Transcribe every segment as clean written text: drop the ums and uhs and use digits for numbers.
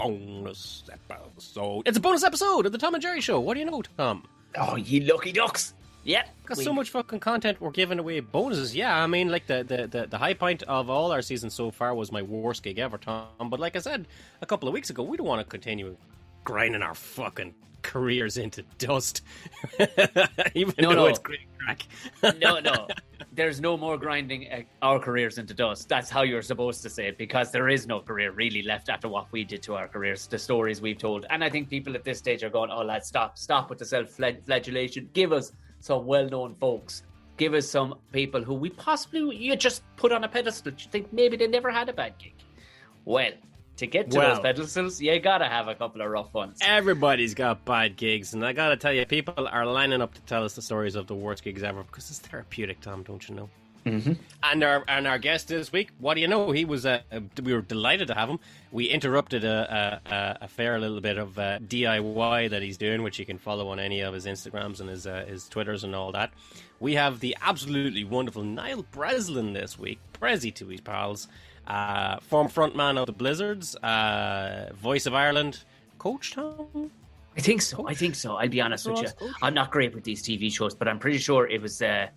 bonus episode. It's a bonus episode of the Tom and Jerry Show. What do you know, Tom? Oh, you lucky ducks. Yeah. Got so much fucking content. We're giving away bonuses. Yeah, I mean, like, the high point of all our season so far was my worst gig ever, Tom. But like I said a couple of weeks ago, we don't want to continue grinding our fucking careers into dust. Even though it's great crack. No. There's no more grinding our careers into dust. That's how you're supposed to say it, because there is no career really left after what we did to our careers, the stories we've told. And I think people at this stage are going, oh, lads, stop with the self-flagellation. Give us some well-known folks. Give us some people who you just put on a pedestal. You think maybe they never had a bad gig. Well, to get to those pedestals, you gotta have a couple of rough ones. Everybody's got bad gigs, and I gotta tell you, people are lining up to tell us the stories of the worst gigs ever because it's therapeutic, Tom, don't you know? Mm-hmm. And our guest this week, what do you know? He was we were delighted to have him. We interrupted a fair little bit of DIY that he's doing, which you can follow on any of his Instagrams and his Twitters and all that. We have the absolutely wonderful Niall Breslin this week, Bressie to his pals, former frontman of the Blizzards, voice of Ireland, coach, Tom? I think so. I'll be honest with you. Coach? I'm not great with these TV shows, but I'm pretty sure it was the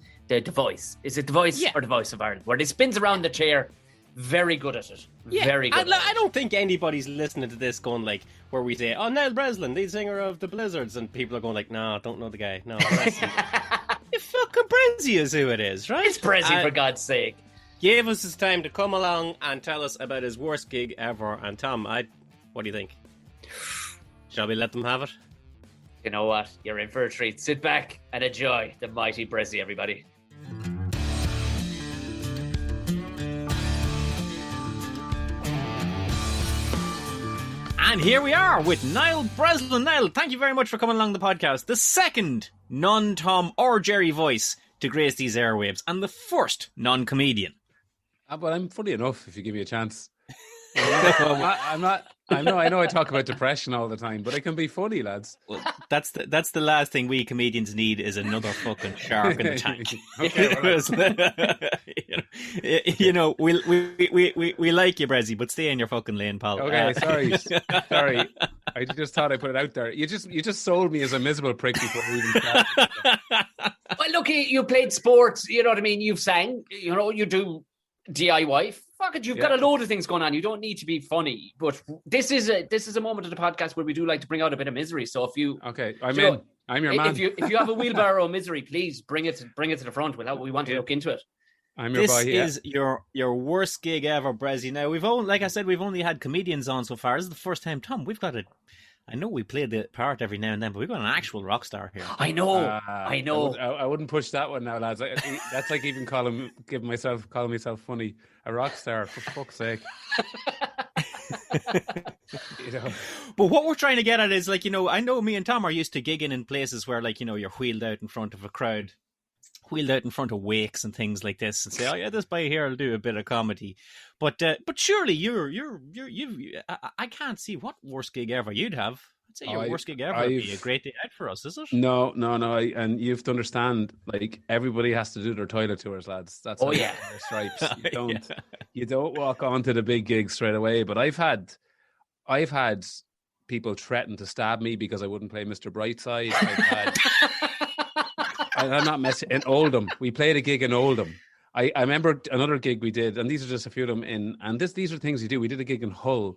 Voice. Is it The Voice or The Voice of Ireland? Where he spins around the chair. Very good at it. Yeah, very good. I don't think anybody's listening to this going like, where we say, oh, Niall Breslin, lead singer of the Blizzards, and people are going like, no, don't know the guy. No, it fucking Bressie is who it is, right? It's Bressie, for God's sake. Gave us his time to come along and tell us about his worst gig ever. And Tom, what do you think? Shall we let them have it? You know what? You're in for a treat. Sit back and enjoy the mighty Bressie, everybody. And here we are with Niall Breslin. Niall, thank you very much for coming along the podcast. The second non-Tom or Jerry voice to grace these airwaves, and the first non-comedian. But I'm funny enough if you give me a chance. I know I talk about depression all the time, but I can be funny, lads. Well, that's the last thing we comedians need is another fucking shark in the tank. You know, we like you, Bressie, but stay in your fucking lane, pal. Okay, sorry. I just thought I put it out there. You just sold me as a miserable prick before we even started. Well, look, you played sports. You know what I mean. You've sang. You know, you do DIY. Fuck it, you've got a load of things going on. You don't need to be funny, but this is a moment of the podcast where we do like to bring out a bit of misery. So if you I'm your man. If you have a wheelbarrow of misery, please bring it to the front. We want to look into it. I'm your boy. This is your worst gig ever, Bressie. Now we've only had comedians on so far. This is the first time, Tom. We've got I know we play the part every now and then, but we've got an actual rock star here. I know. I wouldn't push that one now, lads. That's like even calling myself funny. A rock star, for fuck's sake. You know. But what we're trying to get at is, like, you know, I know me and Tom are used to gigging in places where, like, you know, you're wheeled out in front of a crowd, wheeled out in front of wakes and things like this, and say, oh yeah, this boy here will do a bit of comedy. But surely I can't see what worst gig ever you'd have. I'd say your worst gig ever would be a great day out for us, is it? No. And you have to understand, like, everybody has to do their toilet tours, lads. That's their stripes. You don't walk onto the big gig straight away. But I've had people threaten to stab me because I wouldn't play Mr. Brightside. I'm not messing. In Oldham, we played a gig in Oldham. I remember another gig we did, and these are just a few of them. These are things you do. We did a gig in Hull,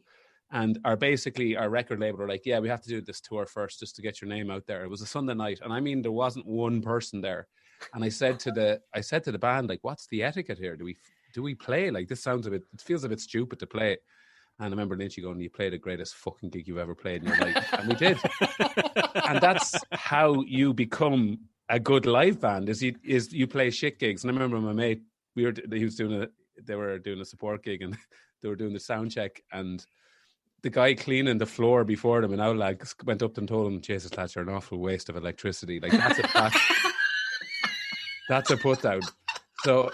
and our record label were like, "Yeah, we have to do this tour first, just to get your name out there." It was a Sunday night, and I mean, there wasn't one person there. And I said to the band, like, "What's the etiquette here? Do we play? Like, this it feels a bit stupid to play." And I remember Lynchy going, "You played the greatest fucking gig you've ever played in your life," and we did. And that's how you become a good live band. Is you play shit gigs. And I remember my mate, they were doing a support gig, and they were doing the sound check, and the guy cleaning the floor before them in Outlag went up and told him, "Jesus, lads, you're an awful waste of electricity." Like, that's a put down. So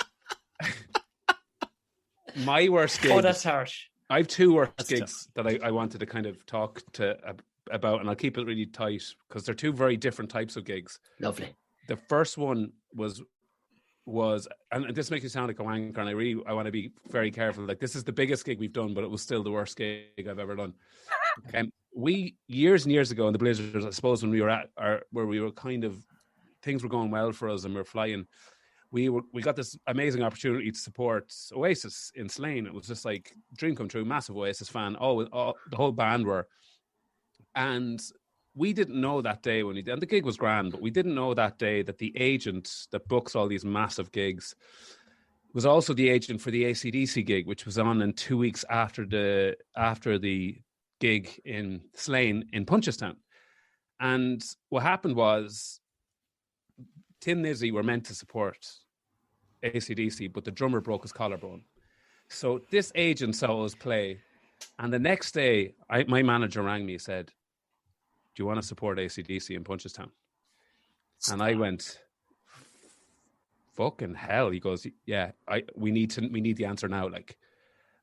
my worst gig. Oh, that's harsh. I have two worst gigs that I wanted to kind of talk about, and I'll keep it really tight because they're two very different types of gigs. Lovely. The first one was, and this makes me sound like a wanker, and I want to be very careful. Like, this is the biggest gig we've done, but it was still the worst gig I've ever done. We years and years ago in the Blizzards, I suppose, when we were where we were kind of, things were going well for us and we were flying. We got this amazing opportunity to support Oasis in Slane. It was just like dream come true. Massive Oasis fan. The whole band were, and we didn't know that day and the gig was grand, but we didn't know that day that the agent that books all these massive gigs was also the agent for the AC/DC gig, which was on in 2 weeks after the gig in Slane in Punchestown. And what happened was, Tim Nizzy were meant to support AC/DC, but the drummer broke his collarbone. So this agent saw us play, and the next day, my manager rang me and said, "Do you want to support AC/DC in Punchestown?" And I went, "Fucking hell!" He goes, "Yeah, we need the answer now." Like,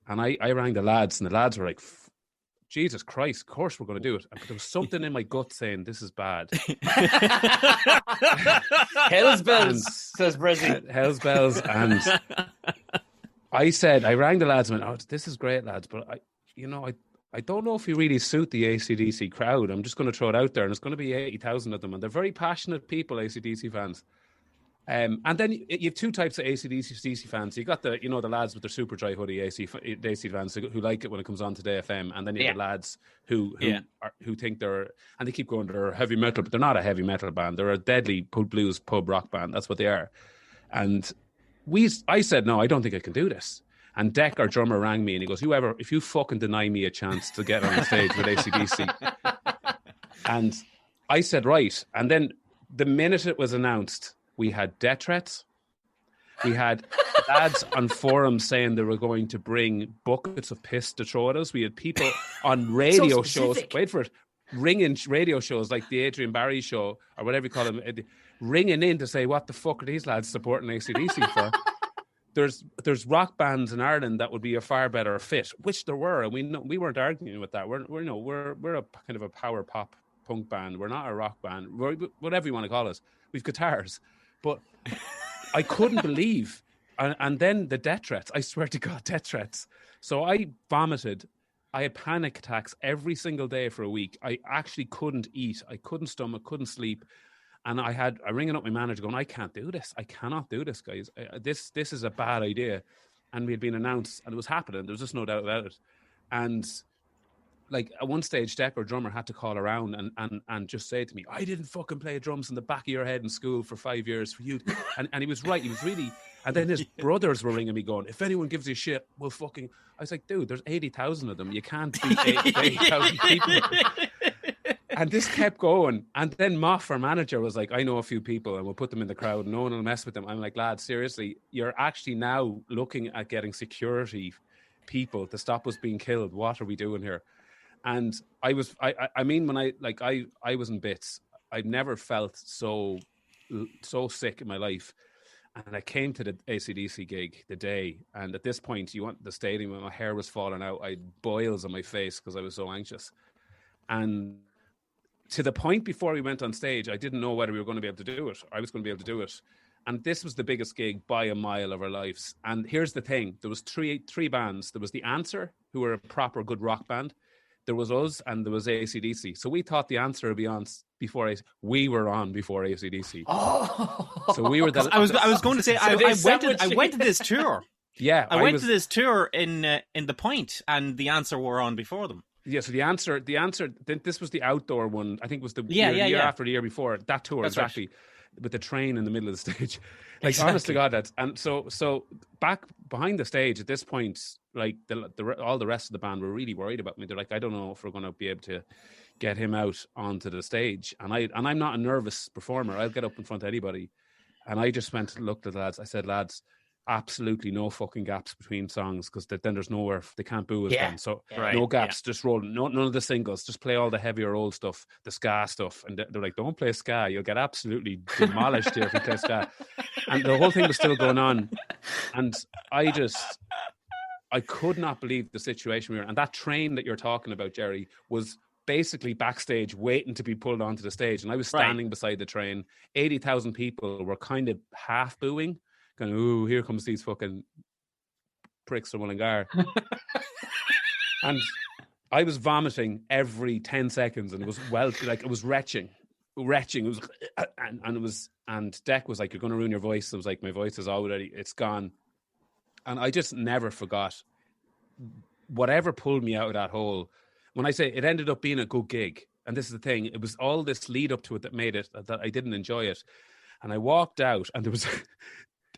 and I rang the lads, and the lads were like, "Jesus Christ, of course we're going to do it." But there was something in my gut saying this is bad. Hell's bells, says Bressie. Hell's bells, and I rang the lads and went, "Oh, this is great, lads, but I don't know if you really suit the AC/DC crowd. I'm just going to throw it out there, and it's going to be 80,000 of them, and they're very passionate people, AC/DC fans." And then you have two types of AC/DC fans. You got the lads with their super dry hoodie AC fans who like it when it comes on to Day FM, and then you have the lads who think they're, and they keep going, they're heavy metal, but they're not a heavy metal band. They're a deadly blues pub rock band. That's what they are. And I said, "No, I don't think I can do this." And Deck, our drummer, rang me and he goes, "If you fucking deny me a chance to get on the stage with AC/DC." And I said, "Right." And then the minute it was announced, we had death threats. We had lads on forums saying they were going to bring buckets of piss to throw at us. We had people on radio shows, wait for it, ringing radio shows like the Adrian Barry show or whatever you call them, ringing in to say, "What the fuck are these lads supporting AC/DC for?" There's rock bands in Ireland that would be a far better fit, which there were, and we weren't arguing with that. We're a kind of a power pop punk band. We're not a rock band. We're whatever you want to call us. We've guitars. But I couldn't believe, and then the death threats, I swear to God, death threats. So I vomited. I had panic attacks every single day for a week. I actually couldn't eat. I couldn't stomach, couldn't sleep. And I ringing up my manager going, "I can't do this. I cannot do this, guys. This is a bad idea." And we had been announced and it was happening. There was just no doubt about it. And like at one stage, Deck, our drummer, had to call around and just say to me, "I didn't fucking play drums in the back of your head in school for 5 years for you." And he was right. He was really. And then his brothers were ringing me going, "If anyone gives you shit, we'll fucking." I was like, "Dude, there's 80,000 of them. You can't beat 80,000 people." And this kept going. And then Moff, our manager, was like, "I know a few people and we'll put them in the crowd. No one will mess with them." I'm like, "Lad, seriously, you're actually now looking at getting security people to stop us being killed. What are we doing here?" And I was in bits. I'd never felt so sick in my life. And I came to the AC/DC gig the day. And at this point, you went to the stadium and my hair was falling out. I had boils on my face because I was so anxious. And to the point before we went on stage, I didn't know whether we were going to be able to do it. I was going to be able to do it. And this was the biggest gig by a mile of our lives. And here's the thing. There was three bands. There was The Answer, who were a proper good rock band. There was us and there was AC/DC. So we thought The Answer would be on before we were on before AC/DC. Oh, so we were. I was going to say I went to this tour. Yeah, I went to this tour in the Point, and The Answer were on before them. Yeah, so the answer. This was the outdoor one. I think it was the year after the year before that tour. That's exactly. Right. With the train in the middle of the stage. Like, exactly. Honest to God, that's... And so back behind the stage at this point, like, all the rest of the band were really worried about me. They're like, "I don't know if we're going to be able to get him out onto the stage." And I'm not a nervous performer. I'll get up in front of anybody. And I just went and looked at the lads. I said, "Lads, absolutely no fucking gaps between songs, because then there's nowhere, they can't boo us then. So no gaps, just roll. None of the singles, just play all the heavier old stuff, the ska stuff." And they're like, "Don't play ska, you'll get absolutely demolished here if you play ska." And the whole thing was still going on. And I could not believe the situation we were in. And that train that you're talking about, Jerry, was basically backstage waiting to be pulled onto the stage. And I was standing beside the train. 80,000 people were kind of half booing, kind of, "Ooh, here comes these fucking pricks from Mullingar." And I was vomiting every 10 seconds, and it was it was retching. It was, and Deck was like, "You're going to ruin your voice." I was like, "My voice is already, it's gone." And I just never forgot whatever pulled me out of that hole. When I say it ended up being a good gig, and this is the thing, it was all this lead up to it that made it that I didn't enjoy it. And I walked out, and there was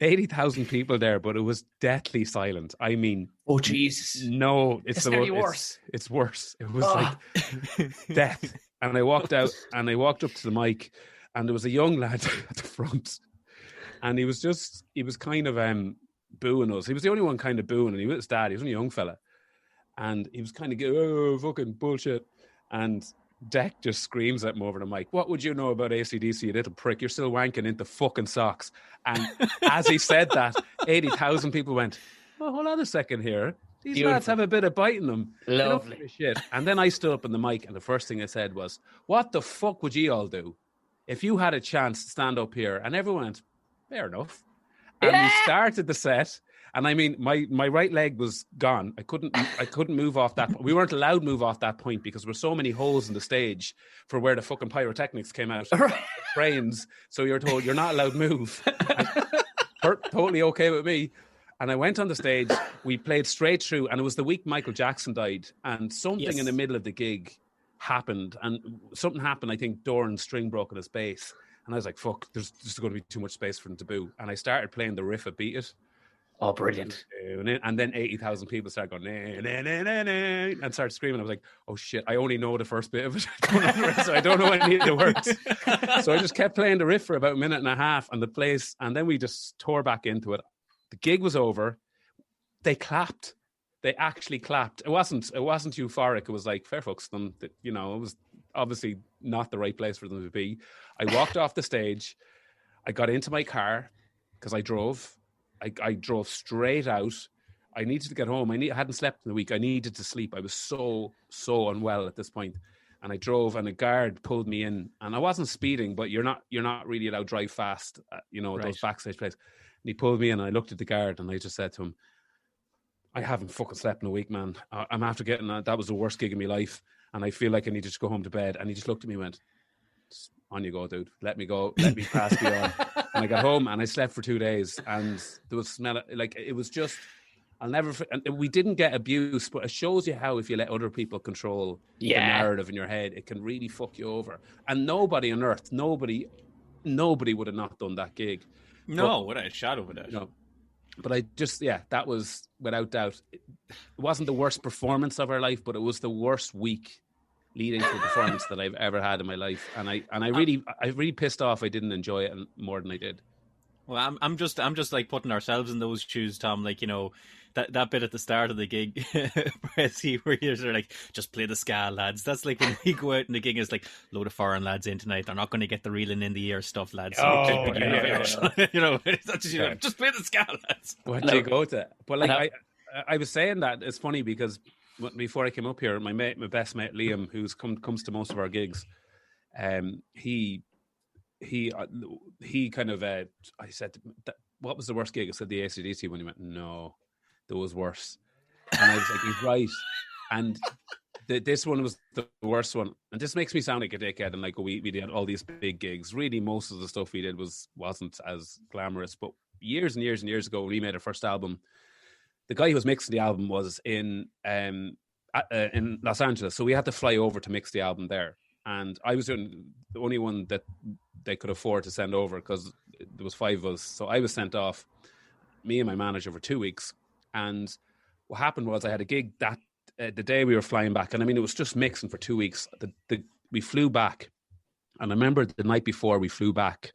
80,000 people there, but it was deathly silent. I mean, oh Jesus! No, it's worse. It's worse. It was like death. And I walked out, and I walked up to the mic, and there was a young lad at the front, and he was kind of booing us. He was the only one kind of booing, and he was his dad. He was only a young fella, and he was kind of going, "Oh, fucking bullshit." And Deck just screams at him over the mic, "What would you know about AC/DC, you little prick? You're still wanking into fucking socks." And as he said that, 80,000 people went, "Oh, hold on a second here. These lads have a bit of bite in them." Lovely. Shit. And then I stood up on the mic, and the first thing I said was, "What the fuck would you all do if you had a chance to stand up here?" And everyone went, "Fair enough." And we started the set. And I mean, my right leg was gone. I couldn't move off that. We weren't allowed to move off that point because there were so many holes in the stage for where the fucking pyrotechnics came out. Frames. So you're told you're not allowed to move. Totally okay with me. And I went on the stage. We played straight through, and it was the week Michael Jackson died. And something in the middle of the gig happened. And something happened. I think Doran's string broke on his bass. And I was like, "Fuck, there's just going to be too much space for him to boo." And I started playing the riff at Beat It. Oh, brilliant. And then 80,000 people started going, nah, nah, nah, nah, nah, and started screaming. I was like, "Oh shit, I only know the first bit of it. So I don't know any of the words." So I just kept playing the riff for about a minute and a half, and then we just tore back into it. The gig was over. They clapped. They actually clapped. It wasn't euphoric. It was like, fair fucks them. It was obviously not the right place for them to be. I walked off the stage. I got into my car because I drove. I drove straight out. I needed to get home. I hadn't slept in the week. I needed to sleep. I was so unwell at this point. And I drove, and a guard pulled me in. And I wasn't speeding, but you're not really allowed to drive fast, those backstage places. And he pulled me in, and I looked at the guard, and I just said to him, "I haven't fucking slept in a week, man. I'm after getting that was the worst gig of my life, and I feel like I need to just go home to bed." And he just looked at me and went, "On you go, dude. Let me go. Let me pass you on." And I got home, and I slept for 2 days, and there was smell like it was just. I'll never. And we didn't get abuse, but it shows you how if you let other people control the narrative in your head, it can really fuck you over. And nobody on earth, nobody would have not done that gig. No, without a shadow of a doubt. No. But I just, that was without doubt. It wasn't the worst performance of our life, but it was the worst week leading to a performance that I've ever had in my life. And I really pissed off. I didn't enjoy it more than I did. Well, I'm just like putting ourselves in those shoes, Tom. Like, that bit at the start of the gig, Bressie, where you're sort of like, "Just play the ska, lads." That's like when we go out and the gig is like, "Load of foreign lads in tonight. They're not going to get the reeling in the ear stuff, lads." So just play the ska, lads. What do you go to? But like, I was saying that it's funny because before I came up here, my best mate Liam, who's comes to most of our gigs, he kind of I said, "What was the worst gig?" I said the AC/DC one. He went, "No, there was worse." And I was like, "He's right." And this one was the worst one. And this makes me sound like a dickhead. And like, we did all these big gigs. Really, most of the stuff we did wasn't as glamorous. But years and years and years ago, when we made our first album, the guy who was mixing the album was in Los Angeles. So we had to fly over to mix the album there. And I was the only one that they could afford to send over because there was 5 of us. So I was sent off, me and my manager, for 2 weeks. And what happened was I had a gig that the day we were flying back. And I mean, it was just mixing for 2 weeks. We flew back. And I remember the night before we flew back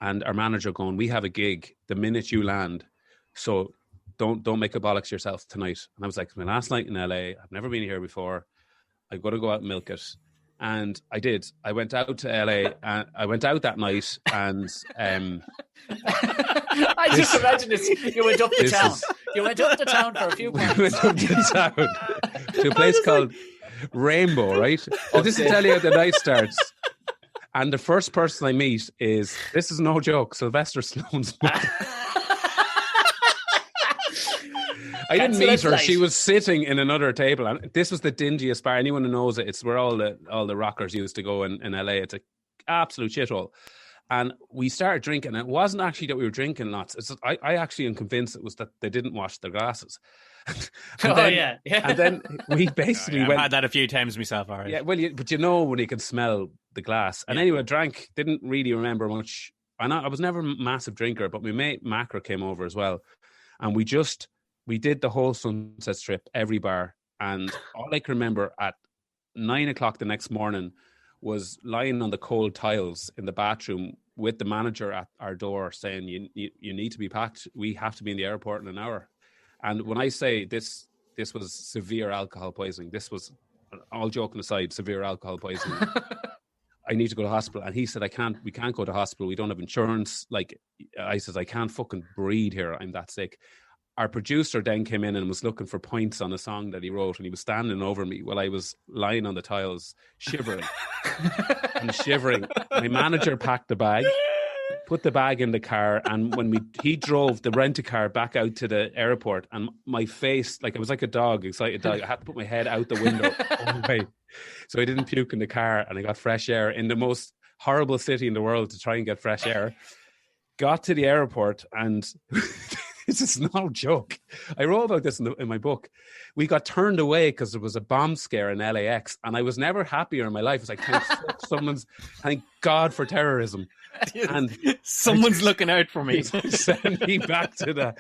and our manager going, "We have a gig the minute you land. So don't make a bollocks yourself tonight." And I was like, "It's my last night in LA. I've never been here before. I've got to go out and milk it." And I did. I went out to LA, and I went out that night, and I just imagine this. You went up to town. You went up to town for a few months. We went up to town to a place called Rainbow, right? But this is tell you how the night starts. And the first person I meet is, this is no joke, Sylvester Stallone's mother. I didn't Cancel meet it, her. flight. She was sitting in another table, and this was the dingiest bar. Anyone who knows it, it's where all the rockers used to go in LA. It's an absolute shithole. And we started drinking. And it wasn't actually that we were drinking lots. I actually am convinced it was that they didn't wash their glasses. Yeah. And then we basically I've went. had that a few times myself, all right. Yeah, well, but you know when you can smell the glass. And anyway, drank, didn't really remember much. I was never a massive drinker, but my mate Macra came over as well. And we did the whole Sunset Strip, every bar. And all I can remember at 9 o'clock the next morning was lying on the cold tiles in the bathroom with the manager at our door saying, you need to be packed. We have to be in the airport in an hour. And when I say this was severe alcohol poisoning, this was, all joking aside, severe alcohol poisoning. I need to go to hospital. And he said, we can't go to hospital. We don't have insurance. Like, I said, I can't fucking breathe here. I'm that sick. Our producer then came in and was looking for points on a song that he wrote, and he was standing over me while I was lying on the tiles, shivering and shivering. My manager packed the bag, put the bag in the car, and when he drove the rent-a-car back out to the airport, and my face, like I was like a dog, excited dog. I had to put my head out the window all the way, so I didn't puke in the car, and I got fresh air in the most horrible city in the world to try and get fresh air. Got to the airport, and this is no joke. I wrote about this in my book. We got turned away because there was a bomb scare in LAX, and I was never happier in my life. It's like, thank God for terrorism. And someone's looking out for me. Send me back to the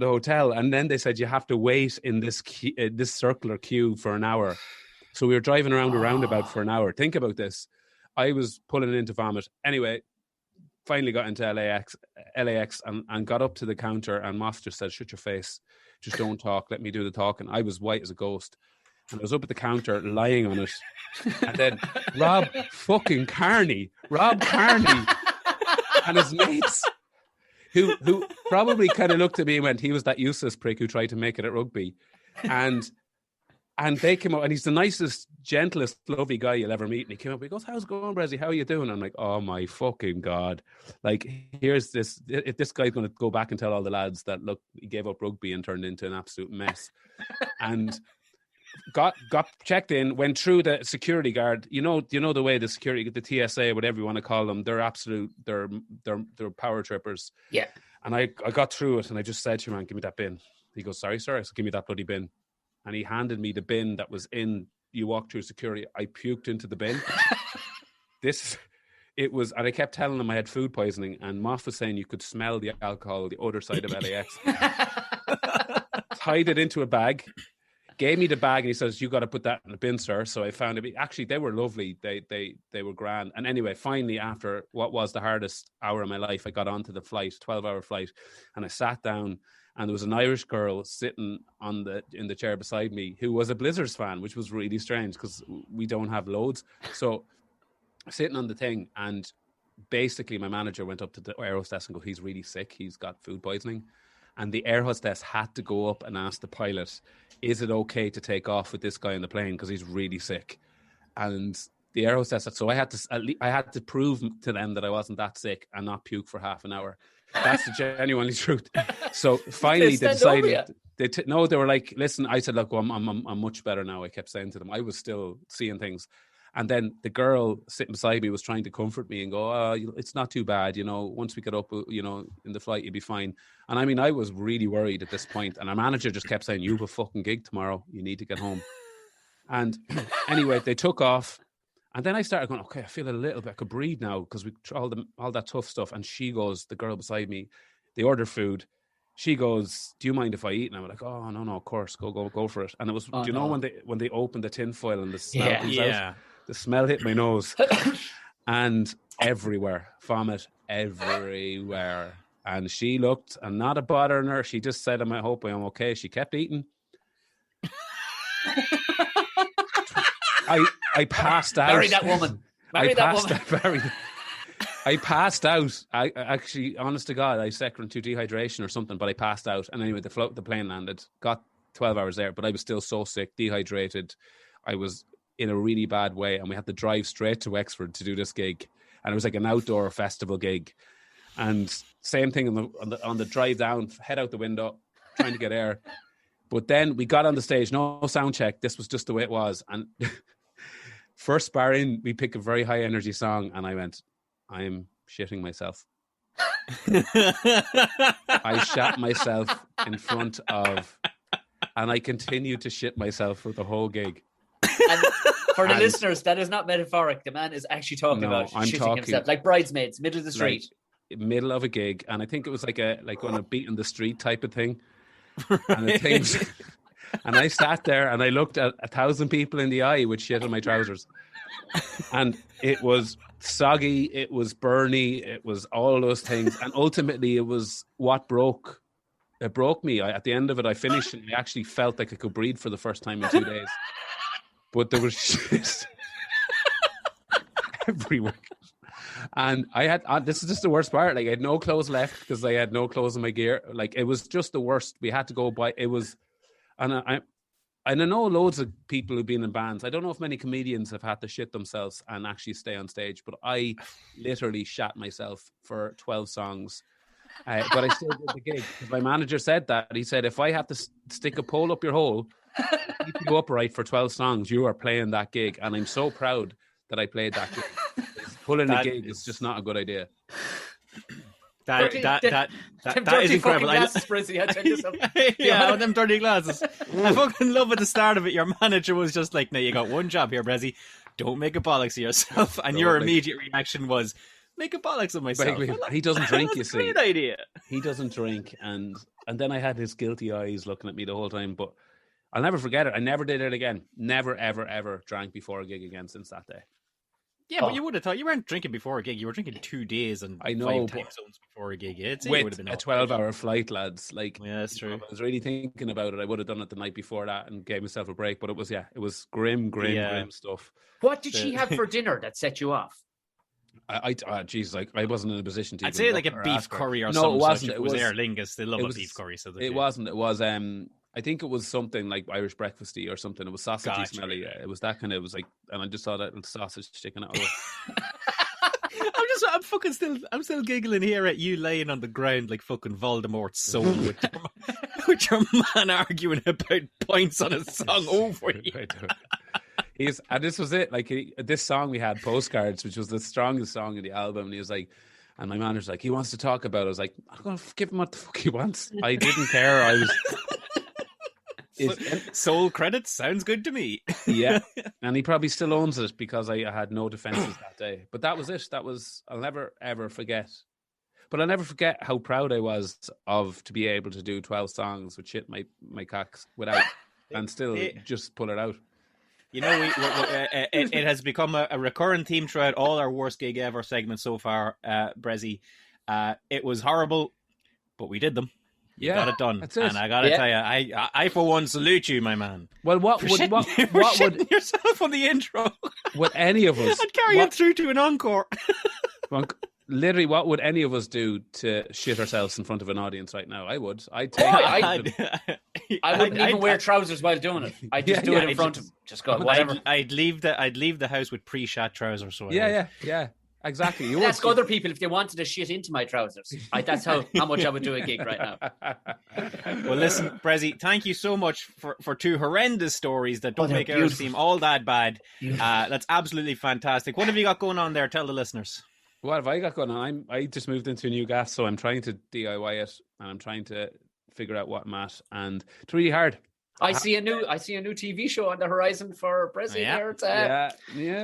hotel, and then they said you have to wait in this circular queue for an hour. So we were driving around a roundabout for an hour. Think about this. I was pulling it into vomit. Anyway, finally got into LAX and got up to the counter, and Moff just said, shut your face, just don't talk, let me do the talking. I was white as a ghost, and I was up at the counter lying on it, and then Rob Carney and his mates who probably kind of looked at me and went, he was that useless prick who tried to make it at rugby, and they came up, and he's the nicest, gentlest, lovely guy you'll ever meet. And he came up, he goes, how's it going, Bressie? How are you doing? I'm like, oh my fucking God. Like, here's this guy's going to go back and tell all the lads that, look, he gave up rugby and turned into an absolute mess. And got checked in, went through the security guard. You know the way the security, the TSA, whatever you want to call them, they're power trippers. Yeah. And I got through it, and I just said to him, man, give me that bin. He goes, sorry, sir. I said, give me that bloody bin. And he handed me the bin that was in, you walk through security. I puked into the bin. And I kept telling him I had food poisoning, and Moff was saying you could smell the alcohol, the other side of LAX. Tied it into a bag, gave me the bag, and he says, you got to put that in the bin, sir. So I found it. Actually, they were lovely. They were grand. And anyway, finally, after what was the hardest hour of my life, I got onto the flight, 12-hour flight, and I sat down. And there was an Irish girl sitting in the chair beside me who was a Blizzards fan, which was really strange because we don't have loads. So sitting on the thing, and basically my manager went up to the air hostess and go, he's really sick. He's got food poisoning. And the air hostess had to go up and ask the pilot, is it okay to take off with this guy on the plane because he's really sick? And the air hostess, so I had to prove to them that I wasn't that sick and not puke for half an hour. That's the genuinely truth. So finally they decided. They were like, listen, I said, look, I'm much better now. I kept saying to them, I was still seeing things. And then the girl sitting beside me was trying to comfort me and go, oh, it's not too bad. Once we get up, in the flight, you'll be fine. And I mean, I was really worried at this point. And our manager just kept saying, you have a fucking gig tomorrow. You need to get home. And anyway, they took off. And then I started going, okay, I feel a little bit, I could breathe now because we all that tough stuff. And she goes, the girl beside me, they order food. She goes, do you mind if I eat? And I'm like, oh, no, of course, go for it. And it was, do you know when they opened the tin foil and the smell comes out? The smell hit my nose. And everywhere, vomit everywhere. And she looked, and not a bother in her. She just said, I hope I'm okay. She kept eating. I passed out. Marry that woman. I passed out. I actually, honest to God, I succumbed to dehydration or something, but I passed out. And anyway, the plane landed, got 12 hours there, but I was still so sick, dehydrated. I was in a really bad way, and we had to drive straight to Wexford to do this gig. And it was like an outdoor festival gig. And same thing on the drive down, head out the window, trying to get air. But then we got on the stage, no sound check. This was just the way it was. And first bar in, we pick a very high energy song, and I went, I am shitting myself. I shat myself in front of, and I continued to shit myself for the whole gig. And for the listeners, that is not metaphoric. The man is actually talking about shitting himself, like Bridesmaids, middle of the street. Like, middle of a gig, and I think it was like on a beat in the street type of thing. And the things, and I sat there and I looked at 1,000 people in the eye with shit on my trousers, and it was soggy, it was burny, it was all those things, and ultimately it was what broke. It broke me. At the end of it, I finished, and I actually felt like I could breathe for the first time in 2 days. But there was shit everywhere. And I had, this is just the worst part. Like, I had no clothes left because I had no clothes in my gear. Like, it was just the worst. We had to go by. It was, and I know loads of people who've been in bands. I don't know if many comedians have had to shit themselves and actually stay on stage, but I literally shat myself for 12 songs. But I still did the gig. My manager said that. He said, if I have to stick a pole up your hole, keep you upright for 12 songs, you are playing that gig. And I'm so proud that I played that gig. Pulling a gig is just not a good idea. That is incredible. Yeah, them dirty glasses. I fucking love at the start of it. Your manager was just like, "No, you got one job here, Bressie. Don't make a bollocks of yourself." And your immediate reaction was, "Make a bollocks of myself." He doesn't drink. You see, great idea. He doesn't drink, and then I had his guilty eyes looking at me the whole time. But I'll never forget it. I never did it again. Never, ever, ever drank before a gig again since that day. Yeah, but you would have thought you weren't drinking before a gig. You were drinking 2 days and 5 time zones before a gig. With a 12-hour flight, lads. Like, yeah, that's true. I was really thinking about it. I would have done it the night before that and gave myself a break. But it was grim stuff. What did she have for dinner that set you off? I wasn't in a position to. I'd say like a beef curry or something. No, it wasn't. It was Aer Lingus. They love a beef curry. So it wasn't. It was. I think it was something like Irish breakfasty or something. It was sausagey smelly. Yeah. It was that kind of. It was like, and I just saw that little sausage sticking out. I'm still giggling here at you laying on the ground like fucking Voldemort's soul with your man arguing about points on a song over you. And this was it. Like, this song we had, Postcards, which was the strongest song in the album. And he was like, and my manager's like, he wants to talk about it. I was like, I'm going to give him what the fuck he wants. I didn't care. I was. Soul credits sounds good to me. Yeah, and he probably still owns it because I had no defenses that day. But that was it. I'll never ever forget. But I'll never forget how proud I was to be able to do 12 songs with shit my cocks without and still just pull it out. You know, it has become a recurrent theme throughout all our worst gig ever segments so far, Bressie. It was horrible, but we did them. You got it done, and I gotta tell you, I for one salute you, my man. Well, what would yourself on the intro? Would any of us and carry it through to an encore? Literally, what would any of us do to shit ourselves in front of an audience right now? I would. I wouldn't even wear trousers while doing it. I'd just do it in front of. Just go whatever. I'd leave the house with pre-shat trousers. So yeah. Exactly. You ask other people if they wanted to shit into my trousers. That's how much I would do a gig right now. Well, listen, Bressie, thank you so much for 2 horrendous stories that don't make ours seem all that bad. That's absolutely fantastic. What have you got going on there? Tell the listeners. What have I got going on? I just moved into a new gas, so I'm trying to DIY it, and I'm trying to figure out what I'm at, and it's really hard. I see a new TV show on the horizon for Bressie there.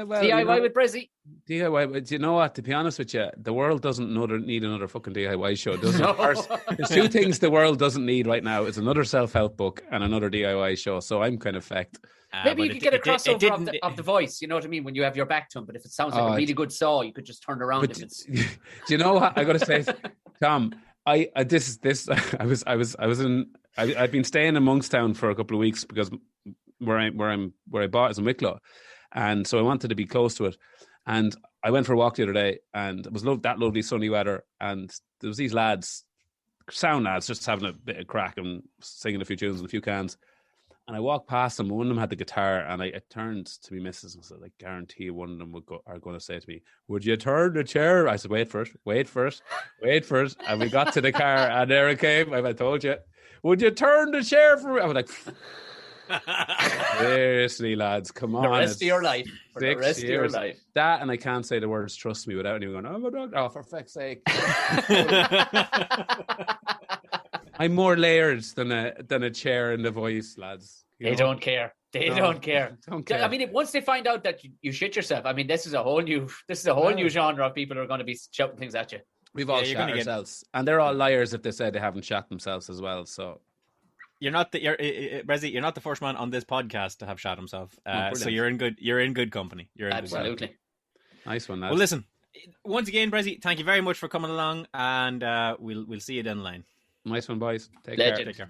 Well, DIY with Bressie. DIY, but you know what? To be honest with you, the world doesn't need another fucking DIY show, does it? There's 2 things the world doesn't need right now. It's another self-help book and another DIY show. So I'm kind of fecked. Maybe you could get a crossover of the voice. You know what I mean? When you have your back to him, but if it sounds like a really good saw, you could just turn around. If it's. Do you know what I got to say, Tom? I've been staying in Monkstown for a couple of weeks because where I bought is in Wicklow, and so I wanted to be close to it. And I went for a walk the other day, and it was that lovely sunny weather, and there was these lads, sound lads, just having a bit of crack and singing a few tunes and a few cans. And I walked past them. One of them had the guitar, and I turned to me missus and said, "I guarantee one of them are going to say to me, 'Would you turn the chair?'" I said, "Wait for it, wait for it, wait for it." And we got to the car, and there it came. I told you, "Would you turn the chair for me?" I was like, seriously, lads, come on. The rest of your life. For the rest of your life. That, and I can't say the words "trust me" without anyone going, "Oh, my God." Oh, for fuck's sake. I'm more layered than a chair in the voice, lads. They don't care. They don't care. Don't care. I mean, once they find out that you shit yourself, I mean, this is a whole new genre of people who are going to be shouting things at you. We've all shat ourselves, and they're all liars if they say they haven't shat themselves as well. So Bressie, you're not the first man on this podcast to have shat himself. So you're in good company. Absolutely. Nice one, lads. Well, listen, once again, Bressie, thank you very much for coming along, and we'll see you down the line. Nice one, boys. Take Legend. care.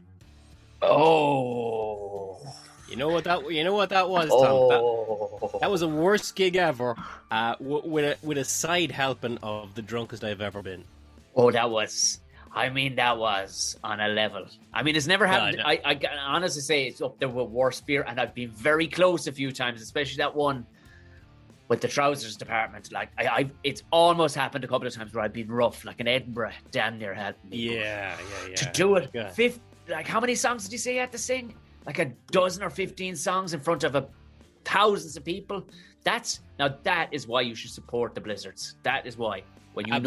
Oh, You know what that was, Tom? That was the worst gig ever. With a side helping of the drunkest I've ever been. Oh, that was on a level. I mean, it's never happened. I can honestly say it's up there with worst beer, and I've been very close a few times, especially that one with the trousers department. Like it's almost happened a couple of times where I've been rough, like in Edinburgh, damn near helped me. Yeah. To do it, Yeah. like how many songs did you say you had to sing? Like a dozen or 15 songs in front of thousands of people. That is why you should support the Blizzards. That is why. When you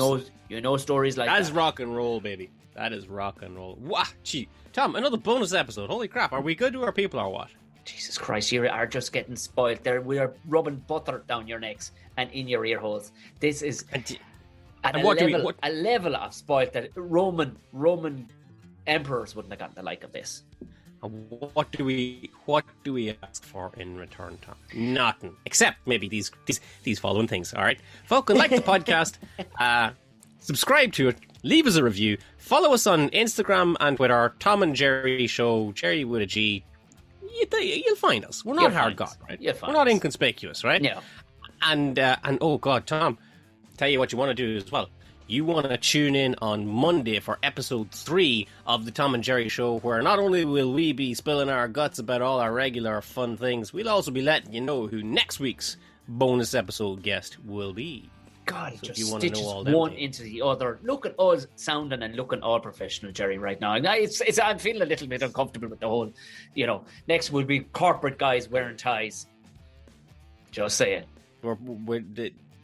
know stories like that. That is rock and roll, baby. That is rock and roll. Wow, gee. Tom, another bonus episode. Holy crap. Are we good to our people or what? Jesus Christ, you are just getting spoiled. We are rubbing butter down your necks and in your ear holes. This is a level of spoiled that Roman emperors wouldn't have gotten the like of this. What do we ask for in return, Tom? Nothing, except maybe these following things. All right, folks, like the podcast, subscribe to it, leave us a review, follow us on Instagram and Twitter, Tom and Jerry Show, Jerry with a G. You'll find us. We're not hard got, right? We're not inconspicuous, right? Yeah. And oh God, Tom, tell you what you want to do as well. You want to tune in on Monday for episode 3 of the Tom and Jerry Show, where not only will we be spilling our guts about all our regular fun things, we'll also be letting you know who next week's bonus episode guest will be. God, so it just stitches one into the other. Look at us sounding and looking all professional, Jerry, right now. I'm feeling a little bit uncomfortable with the whole, next will be corporate guys wearing ties. Just saying.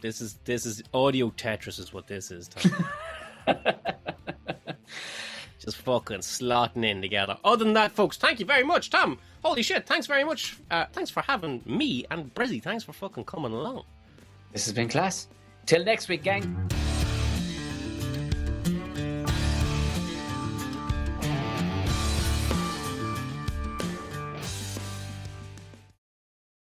This is audio Tetris is what this is, Tom. Just fucking slotting in together. Other than that, folks, thank you very much, Tom. Holy shit, thanks very much. Thanks for having me, and Bressie, thanks for fucking coming along. This has been class. Till next week, gang.